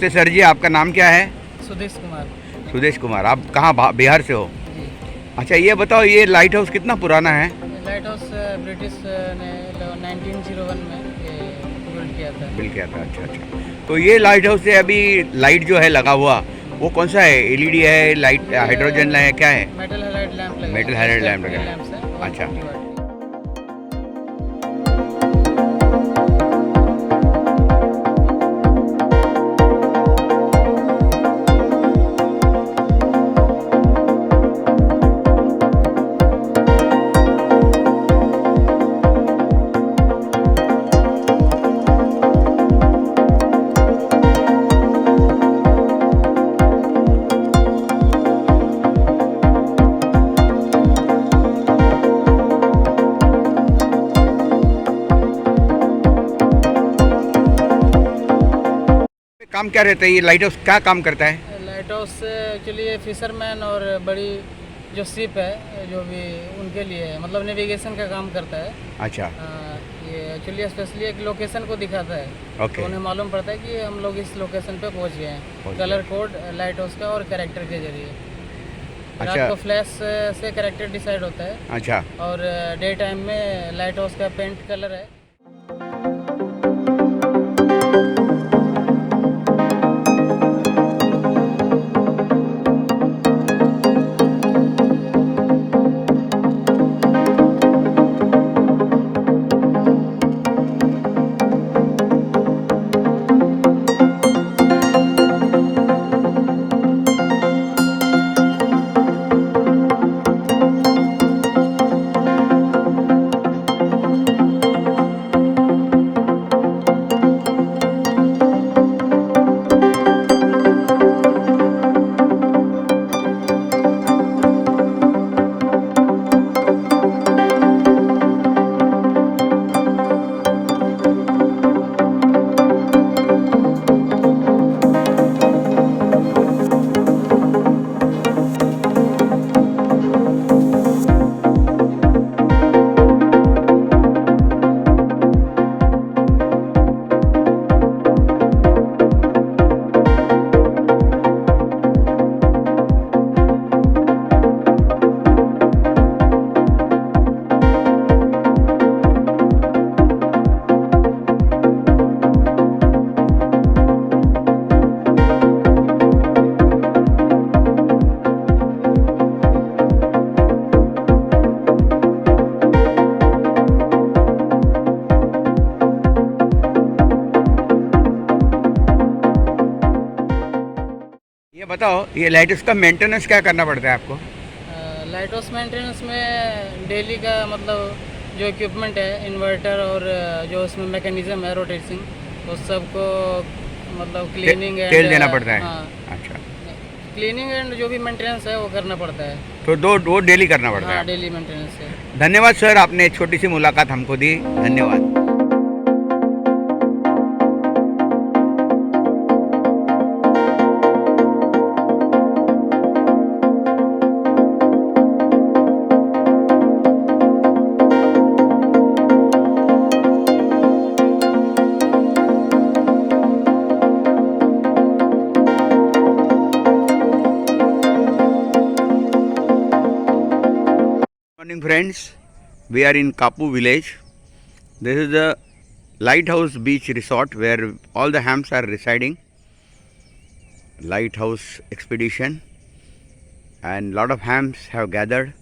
नमस्ते सर जी, आपका नाम क्या है? सुदेश कुमार। सुदेश कुमार, आप कहाँ बिहार से हो? जी। अच्छा ये बताओ, ये लाइट हाउस कितना पुराना है? लाइट हाउस ब्रिटिश ने 1901 में बिल्ड किया था। अच्छा अच्छा। तो ये लाइट हाउस से अभी लाइट जो है लगा हुआ, वो कौन सा है? एलईडी है, लाइट हाइड्रोजन है, क्या है? मेटल हैलाइड लैंप लगा है। मेटल हैलाइड लैंप लगा है। अच्छा। काम क्या रहता है? ये लाइट हाउस क्या काम करता है? लाइट हाउस एक्चुअली ये फिशरमैन और बड़ी जो शिप है जो भी उनके लिए है, मतलब नेविगेशन का काम करता है। अच्छा। ये एक्चुअली स्पेशली एक लोकेशन को दिखाता है। ओके। तो उन्हें मालूम पड़ता है कि हम लोग इस लोकेशन पे पहुंच गए हैं, कलर कोड लाइट हाउस का और कैरेक्टर के जरिए। अच्छा। रात को फ्लैश से कैरेक्टर डिसाइड होता है। अच्छा। और डे टाइम में लाइट हाउस का पेंट कलर है। बताओ, ये लाइट हाउस का मेंटेनेंस क्या करना पड़ता है आपको? लाइट हाउस मेंटेनेंस में डेली का मतलब जो इक्विपमेंट है, इन्वर्टर और जो उसमें मैकेनिज्म है रोटेटिंग, उस सबको मतलब क्लीनिंग एंड तेल देना पड़ता है। हाँ, अच्छा। क्लीनिंग एंड जो भी मेंटेनेंस है वो करना पड़ता है। तो वो डेली करना पड़ता है? हाँ, डेली मेंटेनेंस है। धन्यवाद सर, आपने एक छोटी सी मुलाकात हमको दी, धन्यवाद। Morning friends, we are in Kappu village. This is the Lighthouse beach resort where all the hams are residing. Lighthouse expedition, and lot of hams have gathered.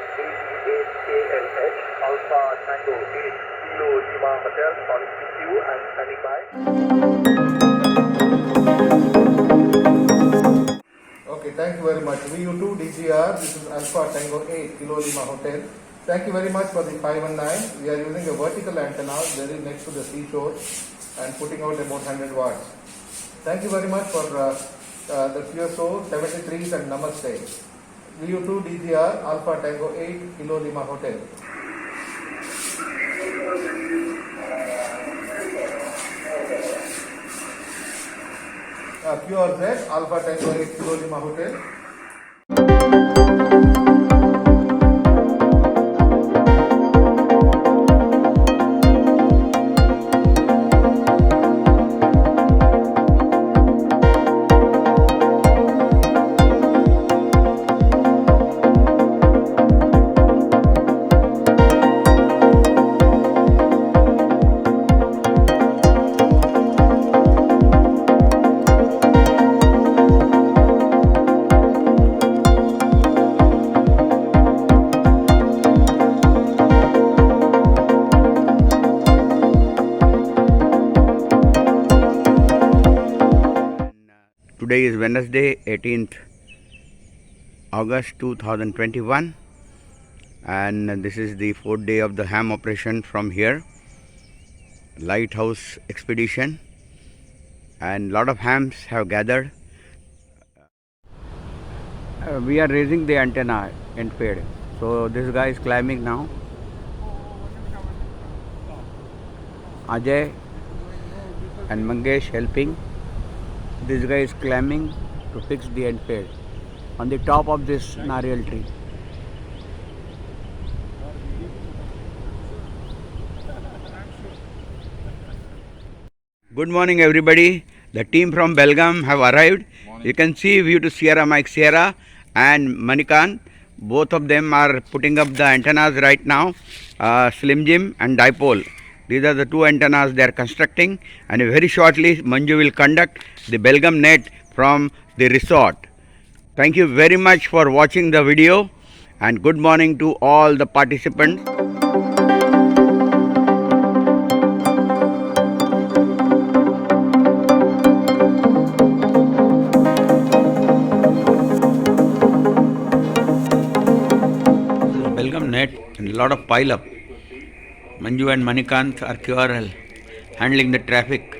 AT8KLH Alpha Tango 8 Kilo Lima Hotel calling PQ and standing by. Okay, thank you very much. VU2 DGR, this is Alpha Tango 8 Kilo Lima Hotel. Thank you very much for the 519. We are using a vertical antenna very next to the seashore. and putting out about 100 watts. Thank you very much for the QSO 73s and Namaste. VU2 DGR Alpha Tango 8 Kilo Lima Hotel. QRZ Alpha Tango 8 Kilo Lima Hotel. Today is Wednesday, 18th August 2021, and this is the fourth day of the ham operation from here, Lighthouse expedition, and lot of hams have gathered. We are raising the antenna end fade. So this guy is climbing now. Ajoy and Mangesh helping. This guy is climbing to fix the end fade on the top of this nariyal tree. Good morning everybody. The team from Belgaum have arrived. You can see view to Sierra Mike Sierra and Manikanth. Both of them are putting up the antennas right now, Slim Jim and Dipole. These are the two antennas they are constructing, and very shortly Manju will conduct the Belgaum net from the resort. Thank you very much for watching the video, and good morning to all the participants. Belgaum net and a lot of pile up. Manju and Manikanth are QRL handling the traffic.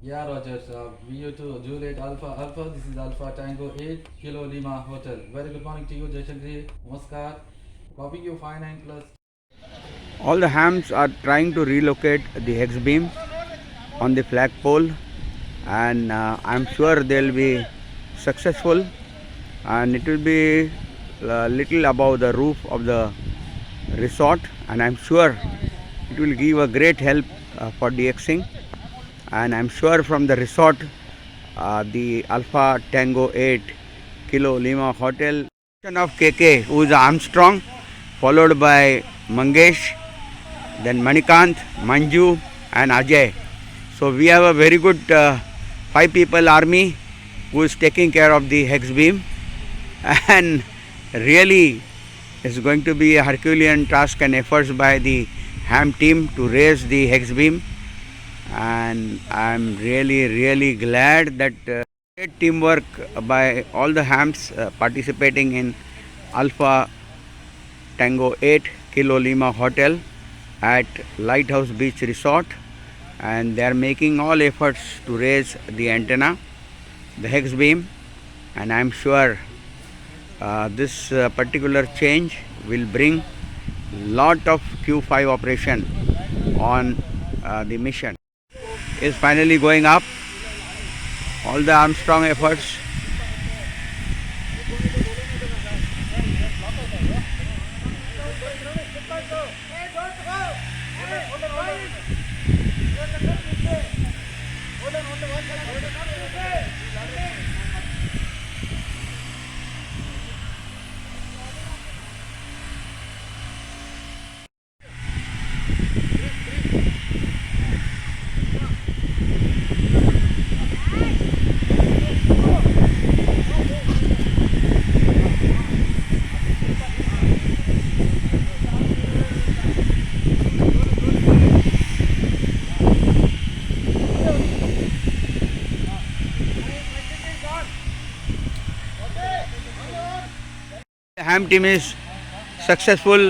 Yeah, Rogers. VU2 Juliet Alpha. This is Alpha Tango 8 Kilo Lima Hotel. Very good morning to you, Jaishankar. Namaskar. Copying you 59 plus. All the hams are trying to relocate the hex beam on the flagpole, and I'm sure they'll be successful, and it will be little above the roof of the resort, and I'm sure it will give a great help for DXing. And I'm sure from the resort, the Alpha Tango 8 Kilo Lima Hotel of KK, who is Armstrong, followed by Mangesh, then Manikanth, Manju and Ajoy. So we have a very good 5 people army who is taking care of the hex beam, and really it's going to be a Herculean task and efforts by the ham team to raise the hex beam. And I'm really glad that great teamwork by all the hams participating in Alpha Tango 8 Kilo Lima Hotel at Lighthouse Beach Resort, and they are making all efforts to raise the antenna, the hex beam, and I'm sure this particular change will bring lot of Q5 operation on the mission. Is finally going up. All the Armstrong efforts. ham team is successful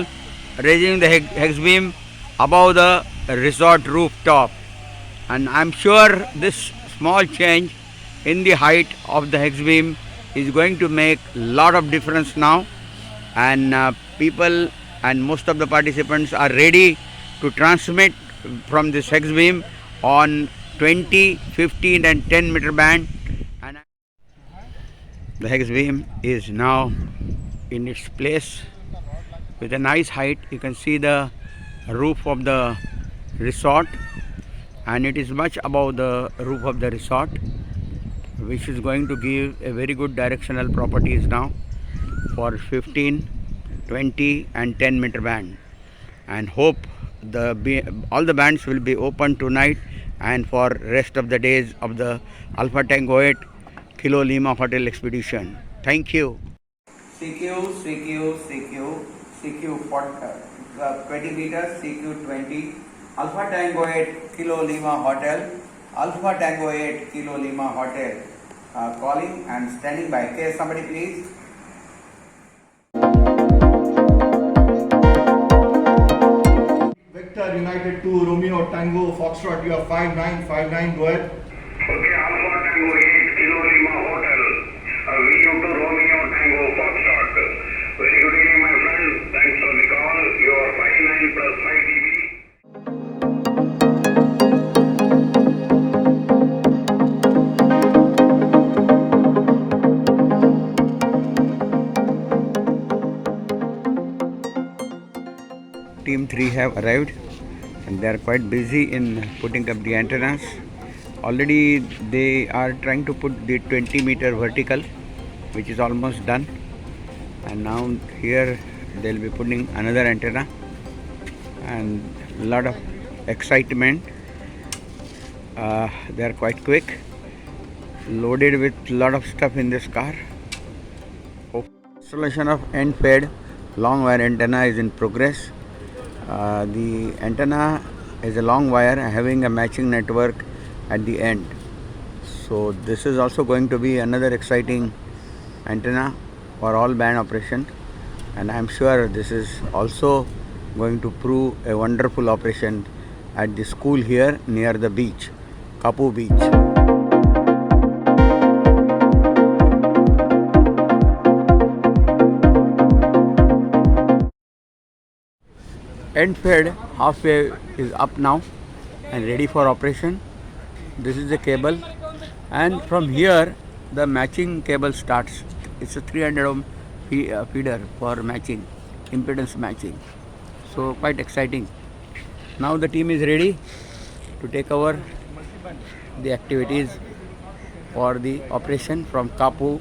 raising the hex beam above the resort rooftop, and I'm sure this small change in the height of the hex beam is going to make a lot of difference now, and people and most of the participants are ready to transmit from this hex beam on 20, 15 and 10 meter band. And the hex beam is now in its place with a nice height. You can see the roof of the resort, and it is much above the roof of the resort, which is going to give a very good directional properties now for 15, 20 and 10 meter band, and hope all the bands will be open tonight and for rest of the days of the Alpha Tango 8 Kilo Lima Hotel expedition. Thank you. CQ 20 meters, CQ 20, Alpha Tango 8 Kilo Lima Hotel, Alpha Tango 8 Kilo Lima Hotel, calling and standing by. Okay, somebody please. Victor United 2 Romeo Tango Foxtrot, you are 5959, go ahead. Okay, Alpha Tango 8 Kilo Lima Hotel, VU to Romeo Tango Foxtrot. Very good evening, my friend. Thanks for the call. You are 59 plus 5 dB. Team 3 have arrived and they are quite busy in putting up the antennas. Already they are trying to put the 20 meter vertical, which is almost done, and now here they will be putting another antenna, and a lot of excitement. They are quite quick, loaded with a lot of stuff in this car. Installation of end fed long wire antenna is in progress. The antenna is a long wire having a matching network at the end. So this is also going to be another exciting antenna for all band operation, and I am sure this is also going to prove a wonderful operation at the school here near the beach, Kappu beach. End fed halfway is up now and ready for operation. This is the cable, and from here the matching cable starts. It's a 300 ohm feeder for matching, impedance matching. So quite exciting. Now the team is ready to take over the activities for the operation from Kappu.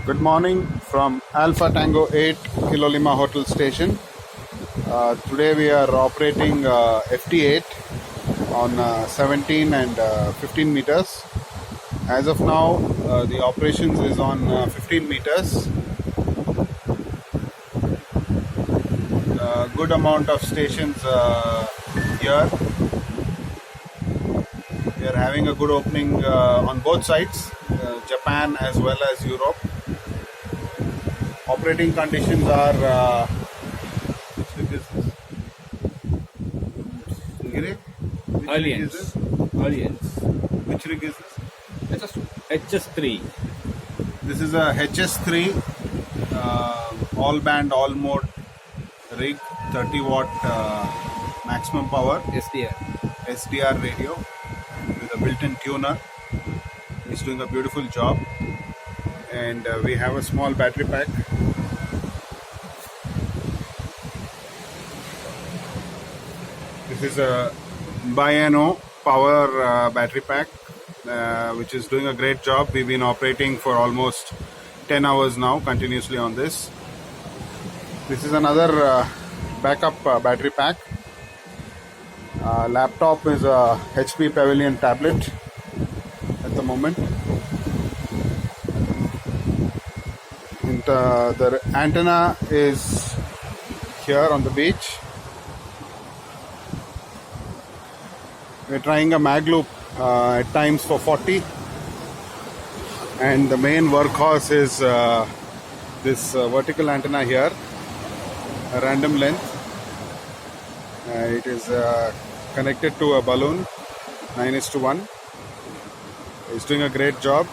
Good morning from Alpha Tango 8 Kilo Lima Hotel Station. Today we are operating FT8 on 17 and 15 meters. As of now, the operations is on 15 meters. Good amount of stations here. We are having a good opening on both sides, Japan as well as Europe. Operating conditions are ARLHS. ARLHS. Which rig is this? HS3. This is a HS3 all band, all mode rig, 30 watt maximum power SDR radio with a built-in tuner. It's doing a beautiful job, and we have a small battery pack. This is a Sr.No power battery pack, which is doing a great job. We've been operating for almost 10 hours now continuously on this. This is another backup battery pack. Laptop is a HP Pavilion tablet at the moment. And the antenna is here on the beach. We're trying a mag loop at times for 40, and the main workhorse is this vertical antenna here, a random length. It is connected to a balloon 9:1. It's doing a great job.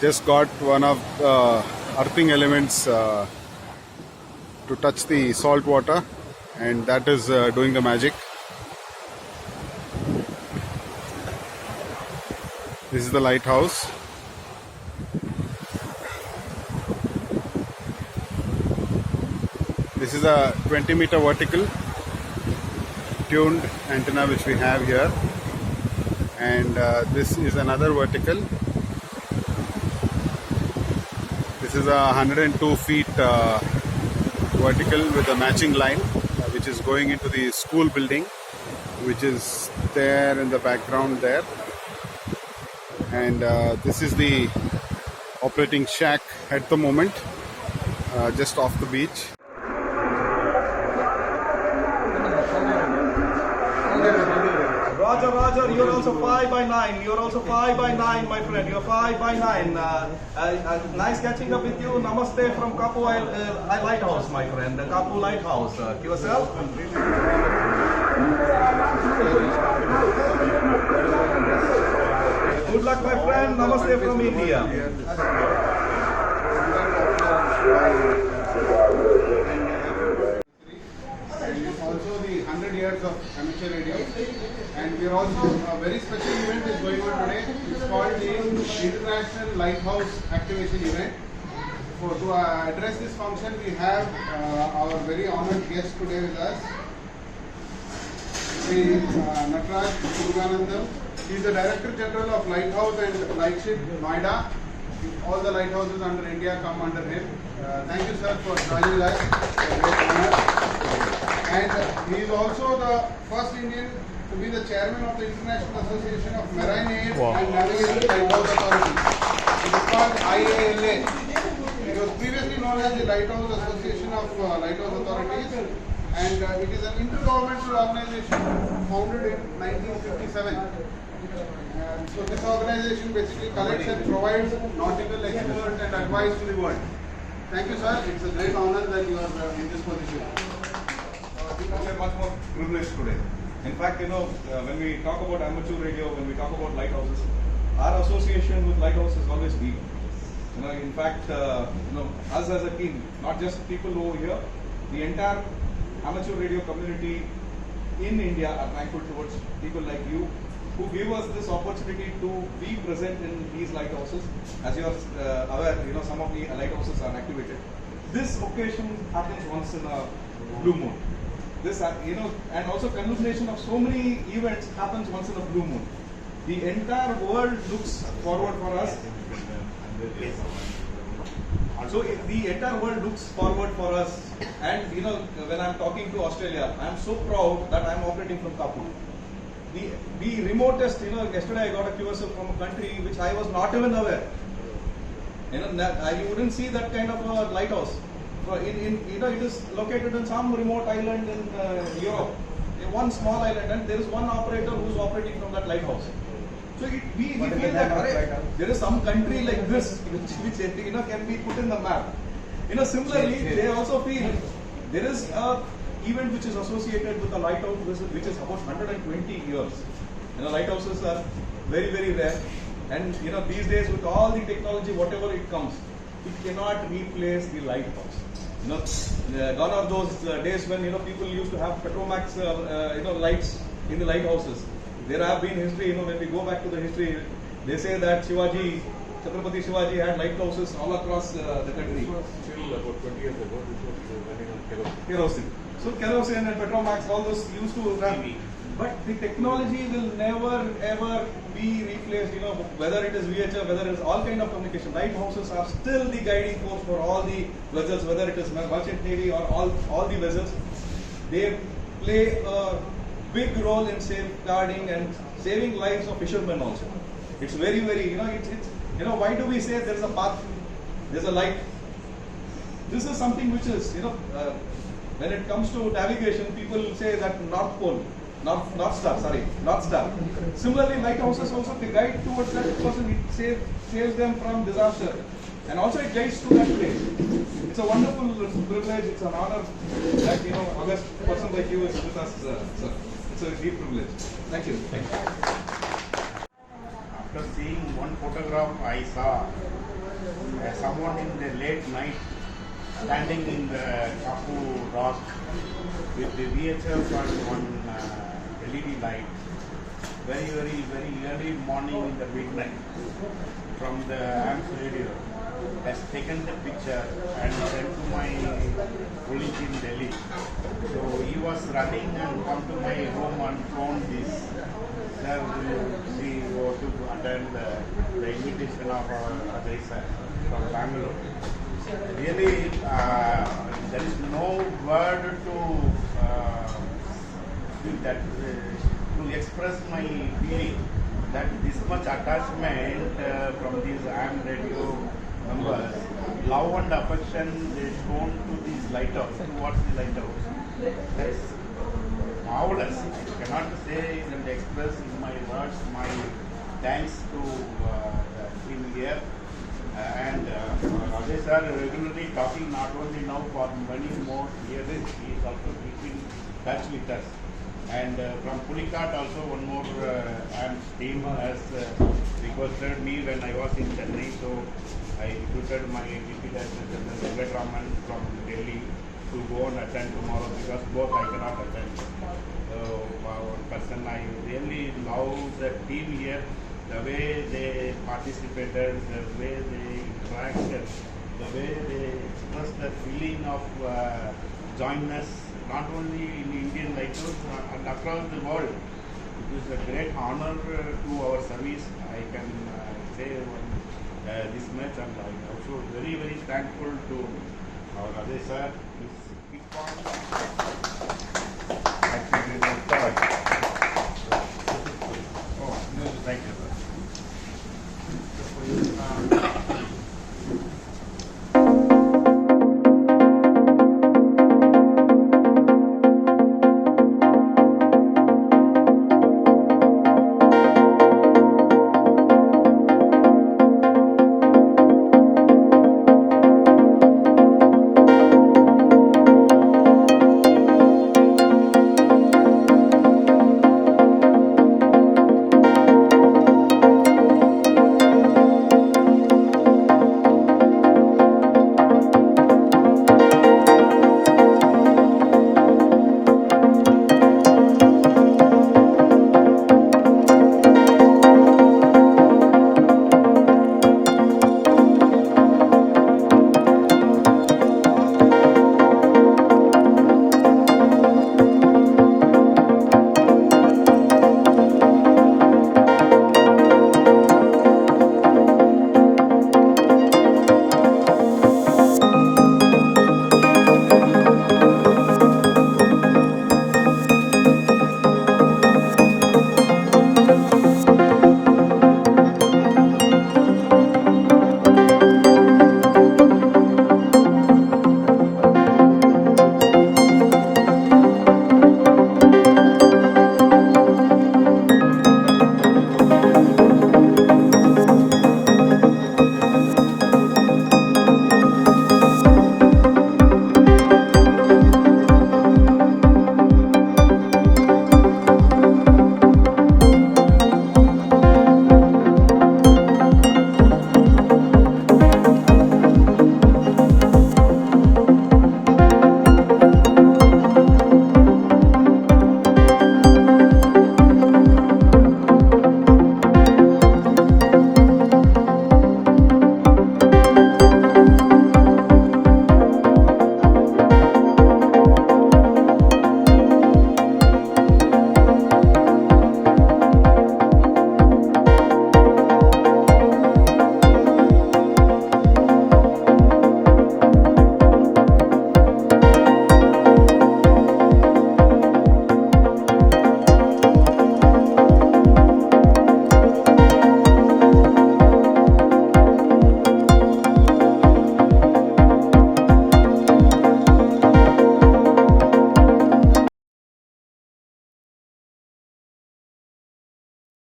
Just got one of the earthing elements to touch the salt water, and that is doing the magic. This is the lighthouse. This is a 20-meter vertical tuned antenna which we have here, and this is another vertical. This is a 102 feet vertical with a matching line which is going into the school building, which is there in the background there. And this is the operating shack at the moment, just off the beach. Roger, you're also 5x9. You're also 5x9, my friend. You're 5x9. Nice catching up with you. Namaste from Kapu Lighthouse, my friend. The Kapu Lighthouse. Yourself? Good luck, my friend. Namaste from India. And it's also the 100 years of amateur radio. And we are also, a very special event is going on today. It's called the International Lighthouse Activation Event. To address this function, we have our very honored guest today with us, Sri Nataraj Muruganandam. He is the Director General of Lighthouse and Lightship Noida. All the lighthouses under India come under him. Thank you, sir, for joining us. It's a great honor. And he is also the first Indian to be the chairman of the International Association of Marine Aid and Navigation Lighthouse Authority. It is called IALA. It was previously known as the Lighthouse Association of Lighthouse Authorities, and it is an intergovernmental organization founded in 1957. So this organization basically collects and provides nautical expert and advice to the world. Thank you, sir. It's a great honor that you are in this position. We are much more privileged today. In fact, when we talk about amateur radio, when we talk about lighthouses, our association with Lighthouse is always deep. In fact, us as a team, not just people over here, the entire amateur radio community in India are thankful towards people like you who give us this opportunity to be present in these lighthouses. As you are aware, some of the lighthouses are activated. This occasion happens once in a blue moon. This, and also culmination of so many events happens once in a blue moon. The entire world looks forward for us. So the entire world looks forward for us. And when I'm talking to Australia, I'm so proud that I'm operating from Kappu. The remotest, yesterday I got a QSL from a country which I was not even aware. You wouldn't see that kind of a lighthouse. It is located in some remote island in Europe, one small island, and there is one operator who is operating from that lighthouse. So we feel that there is some country like this which can be put in the map. Similarly, they also feel there is a event which is associated with the lighthouse visit, which is about 120 years. Lighthouses are very, very rare. And these days with all the technology, whatever it comes, it cannot replace the lighthouse. Gone are those days when people used to have Petromax lights in the lighthouses. There have been history. When we go back to the history, they say that Chhatrapati Shivaji had lighthouses all across the country. This was still about 20 years ago. This was running on kerosene. Kerosene. So kerosene and Petromax, all those used to run. But the technology will never ever be replaced. Whether it is VHF, whether it is all kind of communication, lighthouses are still the guiding force for all the vessels, whether it is merchant navy or all the vessels. They play a big role in safeguarding and saving lives of fishermen also. It's very, very, why do we say there is a path, there's a light? This is something which is, when it comes to navigation, people say that North Star. Similarly, lighthouses also, they guide towards that person, it saves them from disaster. And also it guides to that place. It's a wonderful privilege, it's an honor that, August, a person like you is with us, sir. It's a deep privilege. Thank you. After seeing one photograph, I saw someone in the late night standing in the Kappu rock with the VHF and one LED light. Very, very, very early morning in the midnight from the AMS radio. Has taken the picture and sent to my colleague in Delhi. So he was running and come to my home and found this. Sir, we go to attend the invitation of Ajoy sir from Bangalore. Really, there is no word to express my feeling that this much attachment from these AM radio members, love and affection they shown to this lighthouse, towards the lighthouse. That's marvelous. I cannot say and express in my words my thanks to the team here. And Ramesh sir regularly talking not only now for many more years, he is also keeping touch with us. And from Pulikat also one more team has requested me when I was in Chennai, so I recruited my VP Director Raman from Delhi to go and attend tomorrow because both I cannot attend. So one person I really love the team here, the way they participated, the way they interacted, the way they expressed the feeling of joinness, not only in Indian Lighthouse and across the world. It is a great honor to our service. I can say this much, and I am also very, very thankful to our Ramesh sir.